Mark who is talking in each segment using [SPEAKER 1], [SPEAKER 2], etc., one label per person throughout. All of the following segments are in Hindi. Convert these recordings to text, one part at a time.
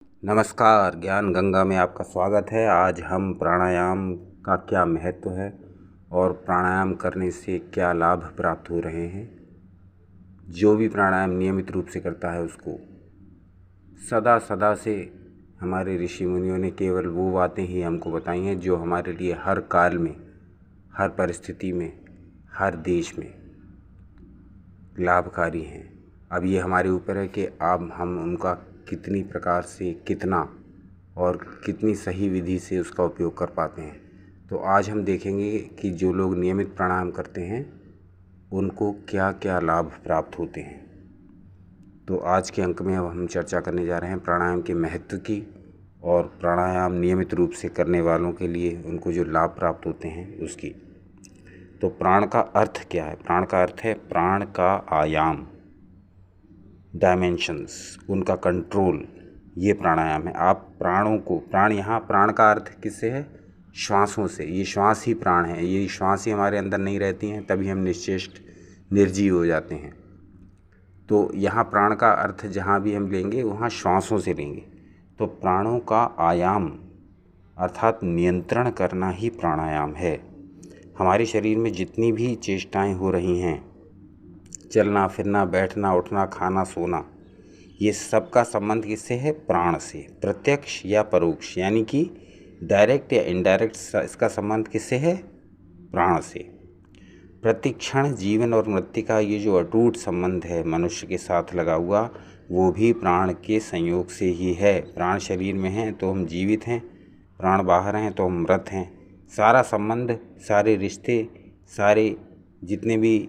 [SPEAKER 1] नमस्कार, ज्ञान गंगा में आपका स्वागत है। आज हम प्राणायाम का क्या महत्व है और प्राणायाम करने से क्या लाभ प्राप्त हो रहे हैं। जो भी प्राणायाम नियमित रूप से करता है उसको सदा सदा से हमारे ऋषि मुनियों ने केवल वो बातें ही हमको बताई हैं जो हमारे लिए हर काल में, हर परिस्थिति में, हर देश में लाभकारी हैं। अब ये हमारे ऊपर है कि अब हम उनका कितनी प्रकार से, कितना और कितनी सही विधि से उसका उपयोग कर पाते हैं। तो आज हम देखेंगे कि जो लोग नियमित प्राणायाम करते हैं उनको क्या क्या लाभ प्राप्त होते हैं। तो आज के अंक में अब हम चर्चा करने जा रहे हैं प्राणायाम के महत्व की और प्राणायाम नियमित रूप से करने वालों के लिए उनको जो लाभ प्राप्त होते हैं उसकी। तो प्राण का अर्थ क्या है? प्राण का अर्थ है प्राण का आयाम, डायमेंशंस, उनका कंट्रोल, ये प्राणायाम है। आप प्राणों को, यहाँ प्राण का अर्थ किससे है? श्वासों से। ये श्वास ही प्राण है। ये श्वास ही हमारे अंदर नहीं रहती हैं तभी हम निश्चेष्ट निर्जीव हो जाते हैं। तो यहाँ प्राण का अर्थ जहाँ भी हम लेंगे वहाँ श्वासों से लेंगे। तो प्राणों का आयाम अर्थात नियंत्रण करना ही प्राणायाम है। हमारे शरीर में जितनी भी चेष्टाएं हो रही हैं, चलना फिरना, बैठना उठना, खाना सोना, ये सब का संबंध किससे है? प्राण से। प्रत्यक्ष या परोक्ष, यानी कि डायरेक्ट या इनडायरेक्ट, इसका संबंध किससे है? प्राण से। प्रतिक्षण जीवन और मृत्यु का ये जो अटूट संबंध है मनुष्य के साथ लगा हुआ, वो भी प्राण के संयोग से ही है। प्राण शरीर में हैं तो हम जीवित हैं, प्राण बाहर हैं तो हम मृत हैं। सारा संबंध, सारे रिश्ते, सारे जितने भी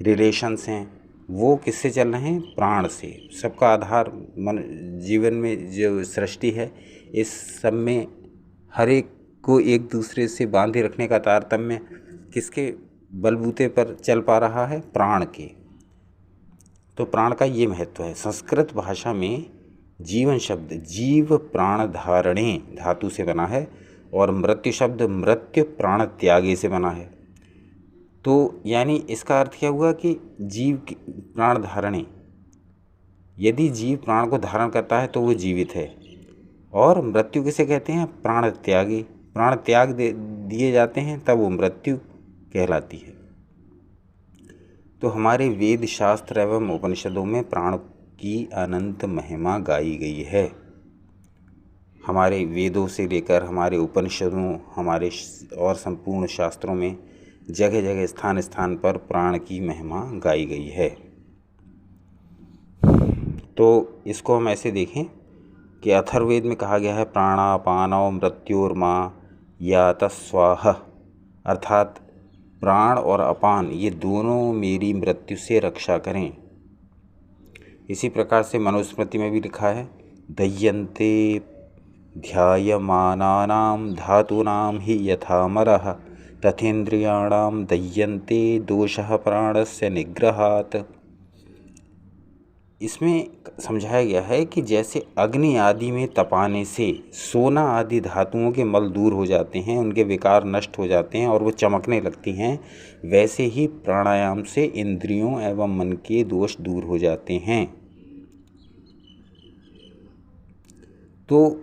[SPEAKER 1] रिलेशंस हैं वो किससे चल रहे हैं? प्राण से। सबका आधार जीवन में जो सृष्टि है, इस सब में हर एक को एक दूसरे से बांधे रखने का तारतम्य किसके बलबूते पर चल पा रहा है? प्राण के। तो प्राण का ये महत्व है। संस्कृत भाषा में जीवन शब्द जीव प्राण धारणे धातु से बना है और मृत्यु शब्द मृत्यु प्राण त्यागे से बना है। तो यानी इसका अर्थ क्या हुआ कि जीव प्राण धारणे, यदि जीव प्राण को धारण करता है तो वो जीवित है। और मृत्यु किसे कहते हैं? प्राण त्यागी। प्राण त्याग दिए जाते हैं तब वो मृत्यु कहलाती है। तो हमारे वेद शास्त्र एवं उपनिषदों में प्राण की अनंत महिमा गाई गई है। हमारे वेदों से लेकर हमारे उपनिषदों, हमारे और संपूर्ण शास्त्रों में जगह जगह स्थान स्थान पर प्राण की महिमा गाई गई है। तो इसको हम ऐसे देखें कि अथर्ववेद में कहा गया है प्राणापानौ मृत्योर्मा यातस्वाह, अर्थात प्राण और अपान ये दोनों मेरी मृत्यु से रक्षा करें। इसी प्रकार से मनुस्मृति में भी लिखा है दह्यन्ते ध्यायमानानां धातूनां हि यथामरः तथेन्द्रियाणां दह्यन्ते दोषः प्राणस्य निग्रहात्। इसमें समझाया गया है कि जैसे अग्नि आदि में तपाने से सोना आदि धातुओं के मल दूर हो जाते हैं, उनके विकार नष्ट हो जाते हैं और वो चमकने लगती हैं, वैसे ही प्राणायाम से इंद्रियों एवं मन के दोष दूर हो जाते हैं। तो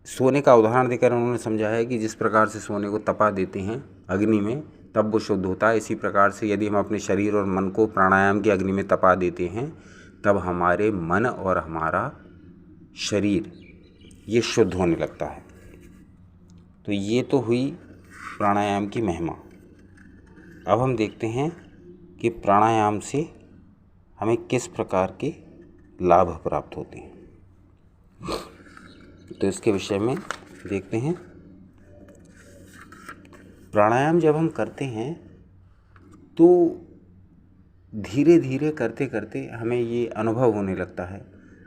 [SPEAKER 1] सोने का उदाहरण देकर उन्होंने समझाया है कि जिस प्रकार से सोने को तपा देते हैं अग्नि में तब वो शुद्ध होता है, इसी प्रकार से यदि हम अपने शरीर और मन को प्राणायाम की अग्नि में तपा देते हैं तब हमारे मन और हमारा शरीर ये शुद्ध होने लगता है। तो ये तो हुई प्राणायाम की महिमा। अब हम देखते हैं कि प्राणायाम से हमें किस प्रकार के लाभ प्राप्त होते हैं। तो इसके विषय में देखते हैं। प्राणायाम जब हम करते हैं तो धीरे धीरे करते करते हमें ये अनुभव होने लगता है,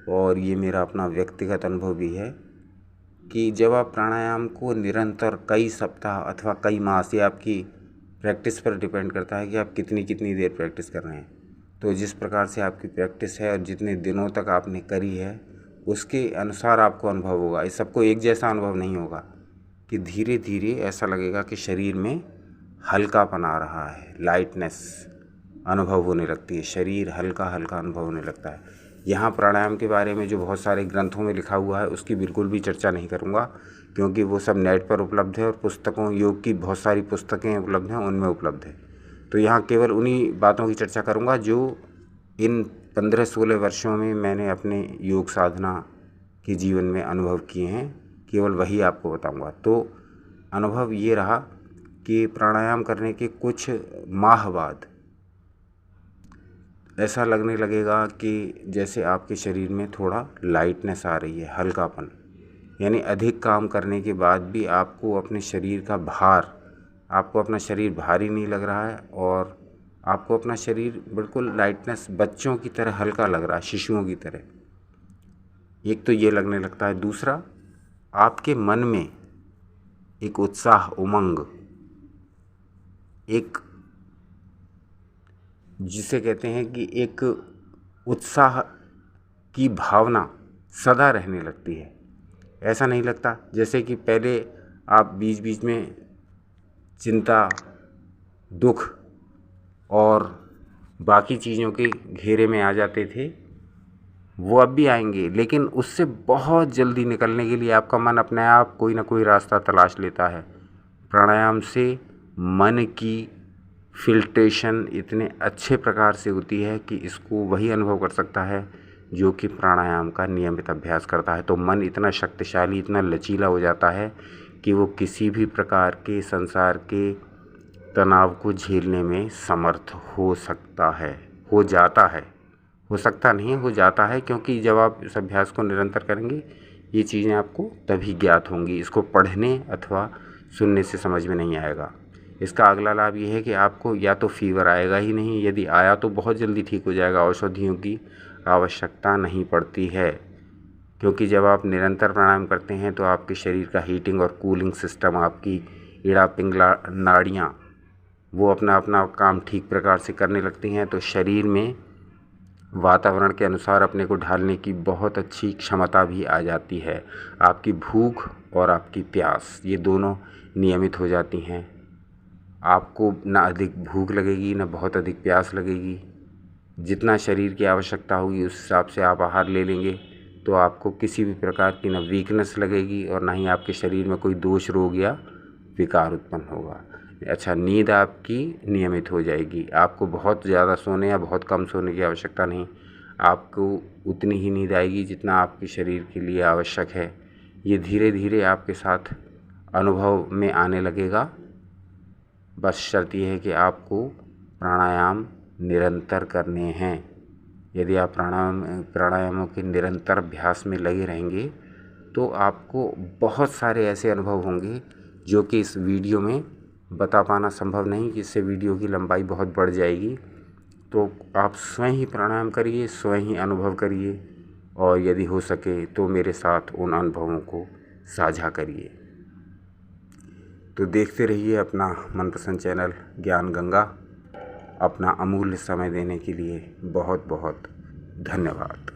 [SPEAKER 1] और ये मेरा अपना व्यक्तिगत अनुभव भी है कि जब आप प्राणायाम को निरंतर कई सप्ताह अथवा कई मास, ये आपकी प्रैक्टिस पर डिपेंड करता है कि आप कितनी देर प्रैक्टिस कर रहे हैं। तो जिस प्रकार से आपकी प्रैक्टिस है और जितने दिनों तक आपने करी है उसके अनुसार आपको अनुभव होगा। इस सबको एक जैसा अनुभव नहीं होगा कि धीरे धीरे ऐसा लगेगा कि शरीर में हल्कापन आ रहा है, लाइटनेस अनुभव होने लगती है, शरीर हल्का हल्का अनुभव होने लगता है। यहाँ प्राणायाम के बारे में जो बहुत सारे ग्रंथों में लिखा हुआ है उसकी बिल्कुल भी चर्चा नहीं करूँगा, क्योंकि वो सब नेट पर उपलब्ध है और पुस्तकों, योग की बहुत सारी पुस्तकें उपलब्ध हैं, उनमें उपलब्ध है। तो यहाँ केवल उन्हीं बातों की चर्चा करूँगा जो इन 15-16 वर्षों में मैंने अपने योग साधना के जीवन में अनुभव किए हैं, केवल वही आपको बताऊँगा। तो अनुभव ये रहा कि प्राणायाम करने के कुछ माह बाद ऐसा लगने लगेगा कि जैसे आपके शरीर में थोड़ा लाइटनेस आ रही है, हल्कापन, यानी अधिक काम करने के बाद भी आपको अपने शरीर का भार, आपको अपना शरीर भारी नहीं लग रहा है और आपको अपना शरीर बिल्कुल लाइटनेस, बच्चों की तरह हल्का लग रहा है, शिशुओं की तरह। एक तो ये लगने लगता है। दूसरा, आपके मन में एक उत्साह, उमंग, एक जिसे कहते हैं कि एक उत्साह की भावना सदा रहने लगती है। ऐसा नहीं लगता जैसे कि पहले आप बीच बीच में चिंता, दुख और बाकी चीज़ों के घेरे में आ जाते थे, वो अब भी आएंगे, लेकिन उससे बहुत जल्दी निकलने के लिए आपका मन अपने आप कोई ना कोई रास्ता तलाश लेता है। प्राणायाम से मन की फिल्ट्रेशन इतने अच्छे प्रकार से होती है कि इसको वही अनुभव कर सकता है जो कि प्राणायाम का नियमित अभ्यास करता है। तो मन इतना शक्तिशाली, इतना लचीला हो जाता है कि वो किसी भी प्रकार के संसार के तनाव को झेलने में समर्थ हो सकता है, हो जाता है। हो सकता नहीं है, हो जाता है, क्योंकि जब आप इस अभ्यास को निरंतर करेंगे ये चीज़ें आपको तभी ज्ञात होंगी। इसको पढ़ने अथवा सुनने से समझ में नहीं आएगा। इसका अगला लाभ ये है कि आपको या तो फीवर आएगा ही नहीं, यदि आया तो बहुत जल्दी ठीक हो जाएगा, औषधियों की आवश्यकता नहीं पड़ती है। क्योंकि जब आप निरंतर प्राणायाम करते हैं तो आपके शरीर का हीटिंग और कूलिंग सिस्टम, आपकी इड़ा पिंगला नाड़ियाँ, वो अपना अपना काम ठीक प्रकार से करने लगती हैं। तो शरीर में वातावरण के अनुसार अपने को ढालने की बहुत अच्छी क्षमता भी आ जाती है। आपकी भूख और आपकी प्यास, ये दोनों नियमित हो जाती हैं। आपको ना अधिक भूख लगेगी, ना बहुत अधिक प्यास लगेगी। जितना शरीर की आवश्यकता होगी उस हिसाब से आप आहार ले लेंगे तो आपको किसी भी प्रकार की ना वीकनेस लगेगी और ना ही आपके शरीर में कोई दोष, रोग या विकार उत्पन्न होगा। अच्छा, नींद आपकी नियमित हो जाएगी। आपको बहुत ज़्यादा सोने या बहुत कम सोने की आवश्यकता नहीं, आपको उतनी ही नींद आएगी जितना आपके शरीर के लिए आवश्यक है। ये धीरे धीरे आपके साथ अनुभव में आने लगेगा। बस शर्त यह है कि आपको प्राणायाम निरंतर करने हैं। यदि आप प्राणायामों के निरंतर अभ्यास में लगे रहेंगे तो आपको बहुत सारे ऐसे अनुभव होंगे जो कि इस वीडियो में बता पाना संभव नहीं, जिससे वीडियो की लंबाई बहुत बढ़ जाएगी। तो आप स्वयं ही प्राणायाम करिए, स्वयं ही अनुभव करिए और यदि हो सके तो मेरे साथ उन अनुभवों को साझा करिए। तो देखते रहिए अपना मनपसंद चैनल ज्ञान गंगा। अपना अमूल्य समय देने के लिए बहुत बहुत धन्यवाद।